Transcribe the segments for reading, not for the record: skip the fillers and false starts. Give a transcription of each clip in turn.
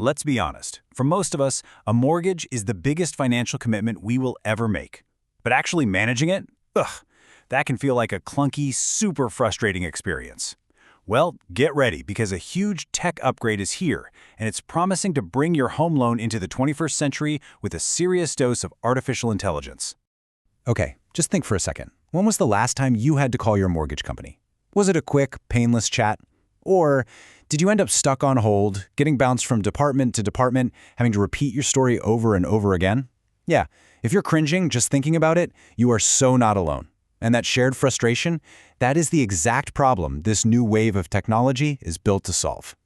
Let's be honest. For most of us, a mortgage is the biggest financial commitment we will ever make. But actually managing it? Ugh, that can feel like a clunky, super frustrating experience. Well, get ready because a huge tech upgrade is here, and it's promising to bring your home loan into the 21st century with a serious dose of artificial intelligence. Okay, just think for a second. When was the last time you had to call your mortgage company? Was it a quick, painless chat? Or did you end up stuck on hold, getting bounced from department to department, having to repeat your story over and over again? Yeah, if you're cringing just thinking about it, you are so not alone. And that shared frustration, that is the exact problem this new wave of technology is built to solve.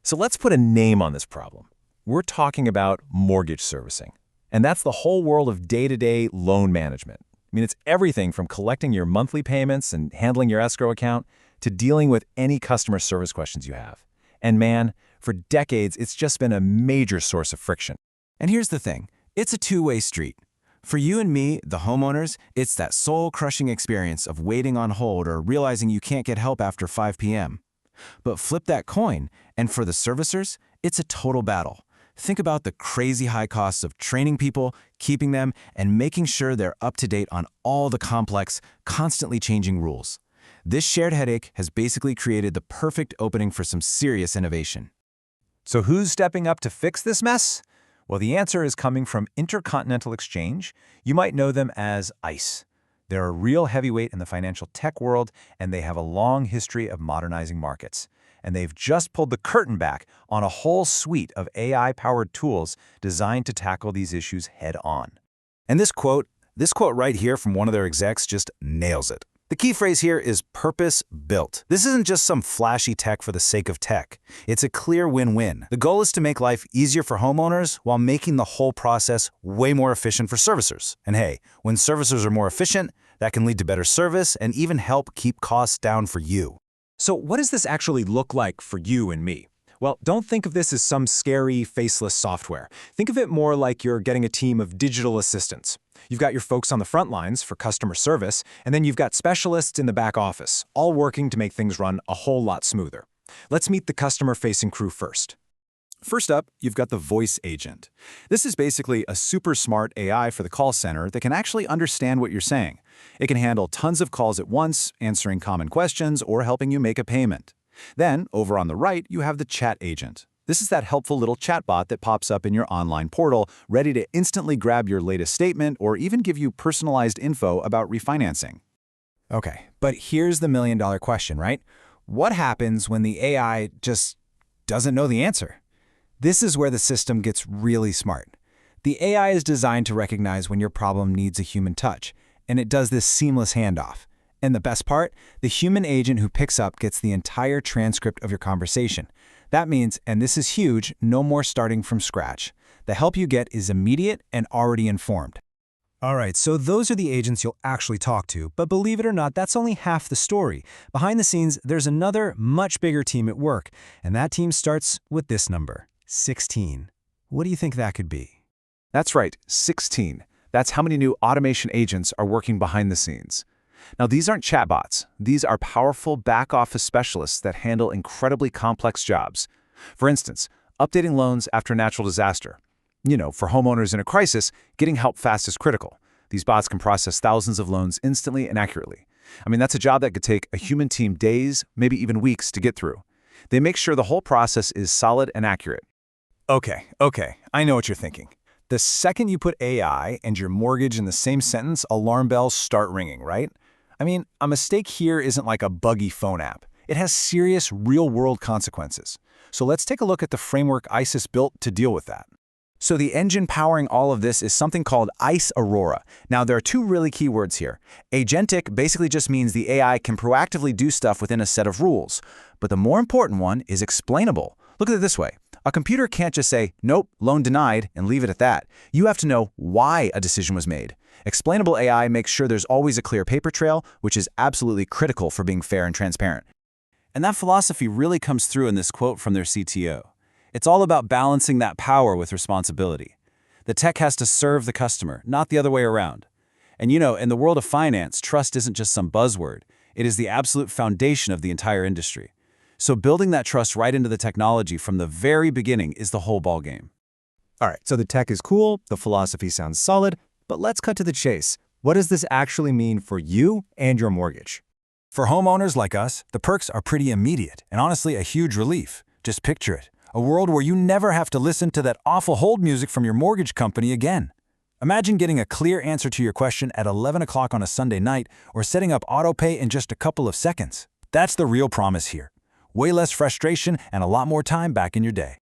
So let's put a name on this problem. We're talking about mortgage servicing. And that's the whole world of day-to-day loan management. I mean, it's everything from collecting your monthly payments and handling your escrow account to dealing with any customer service questions you have. And man, for decades, it's just been a major source of friction. And here's the thing, it's a two-way street. For you and me, the homeowners, it's that soul-crushing experience of waiting on hold or realizing you can't get help after 5 p.m. But flip that coin, and for the servicers, it's a total battle. Think about the crazy high costs of training people, keeping them, and making sure they're up to date on all the complex, constantly changing rules. This shared headache has basically created the perfect opening for some serious innovation. So who's stepping up to fix this mess? Well, the answer is coming from Intercontinental Exchange. You might know them as ICE. They're a real heavyweight in the financial tech world, and they have a long history of modernizing markets. And they've just pulled the curtain back on a whole suite of AI-powered tools designed to tackle these issues head-on. And this quote right here from one of their execs just nails it. The key phrase here is purpose-built. This isn't just some flashy tech for the sake of tech. It's a clear win-win. The goal is to make life easier for homeowners while making the whole process way more efficient for servicers. And hey, when servicers are more efficient, that can lead to better service and even help keep costs down for you. So what does this actually look like for you and me? Well, don't think of this as some scary, faceless software. Think of it more like you're getting a team of digital assistants. You've got your folks on the front lines for customer service, and then you've got specialists in the back office, all working to make things run a whole lot smoother. Let's meet the customer-facing crew first. First up, you've got the voice agent. This is basically a super smart AI for the call center that can actually understand what you're saying. It can handle tons of calls at once, answering common questions or helping you make a payment. Then, over on the right, you have the chat agent. This is that helpful little chatbot that pops up in your online portal, ready to instantly grab your latest statement or even give you personalized info about refinancing. Okay, but here's the million-dollar question, right? What happens when the AI just doesn't know the answer? This is where the system gets really smart. The AI is designed to recognize when your problem needs a human touch, and it does this seamless handoff. And the best part, the human agent who picks up gets the entire transcript of your conversation. That means, and this is huge, no more starting from scratch. The help you get is immediate and already informed. All right, so those are the agents you'll actually talk to, but believe it or not, that's only half the story. Behind the scenes, there's another, much bigger team at work, and that team starts with this number, 16. What do you think that could be? That's right, 16. That's how many new automation agents are working behind the scenes. Now, these aren't chatbots. These are powerful back-office specialists that handle incredibly complex jobs. For instance, updating loans after a natural disaster. For homeowners in a crisis, getting help fast is critical. These bots can process thousands of loans instantly and accurately. I mean, that's a job that could take a human team days, maybe even weeks to get through. They make sure the whole process is solid and accurate. Okay, I know what you're thinking. The second you put AI and your mortgage in the same sentence, alarm bells start ringing, right? I mean, a mistake here isn't like a buggy phone app. It has serious real-world consequences. So let's take a look at the framework ICE built to deal with that. So the engine powering all of this is something called ICE Aurora. Now, there are two really key words here. Agentic basically just means the AI can proactively do stuff within a set of rules. But the more important one is explainable. Look at it this way. A computer can't just say, nope, loan denied, and leave it at that. You have to know why a decision was made. Explainable AI makes sure there's always a clear paper trail, which is absolutely critical for being fair and transparent. And that philosophy really comes through in this quote from their CTO. It's all about balancing that power with responsibility. The tech has to serve the customer, not the other way around. And in the world of finance, trust isn't just some buzzword. It is the absolute foundation of the entire industry. So building that trust right into the technology from the very beginning is the whole ballgame. All right, so the tech is cool, the philosophy sounds solid, but let's cut to the chase. What does this actually mean for you and your mortgage? For homeowners like us, the perks are pretty immediate and honestly a huge relief. Just picture it, a world where you never have to listen to that awful hold music from your mortgage company again. Imagine getting a clear answer to your question at 11 o'clock on a Sunday night or setting up autopay in just a couple of seconds. That's the real promise here. Way less frustration and a lot more time back in your day.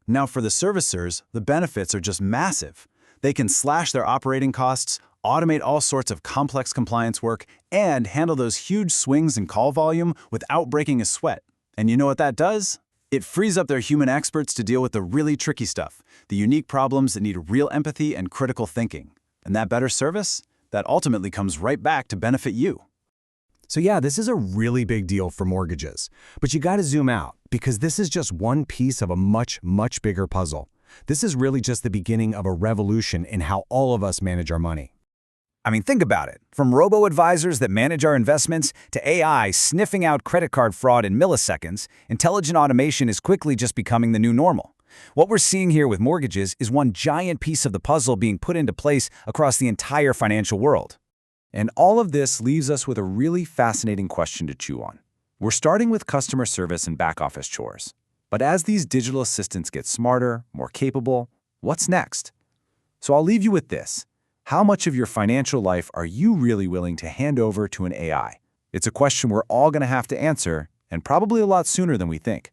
Now for the servicers, the benefits are just massive. They can slash their operating costs, automate all sorts of complex compliance work, and handle those huge swings in call volume without breaking a sweat. And you know what that does? It frees up their human experts to deal with the really tricky stuff, the unique problems that need real empathy and critical thinking. And that better service? That ultimately comes right back to benefit you. So yeah, this is a really big deal for mortgages. But you gotta zoom out, because this is just one piece of a much, much bigger puzzle. This is really just the beginning of a revolution in how all of us manage our money. I mean, think about it. From robo-advisors that manage our investments to AI sniffing out credit card fraud in milliseconds, intelligent automation is quickly just becoming the new normal. What we're seeing here with mortgages is one giant piece of the puzzle being put into place across the entire financial world. And all of this leaves us with a really fascinating question to chew on. We're starting with customer service and back office chores. But as these digital assistants get smarter, more capable, what's next? So I'll leave you with this. How much of your financial life are you really willing to hand over to an AI? It's a question we're all going to have to answer, and probably a lot sooner than we think.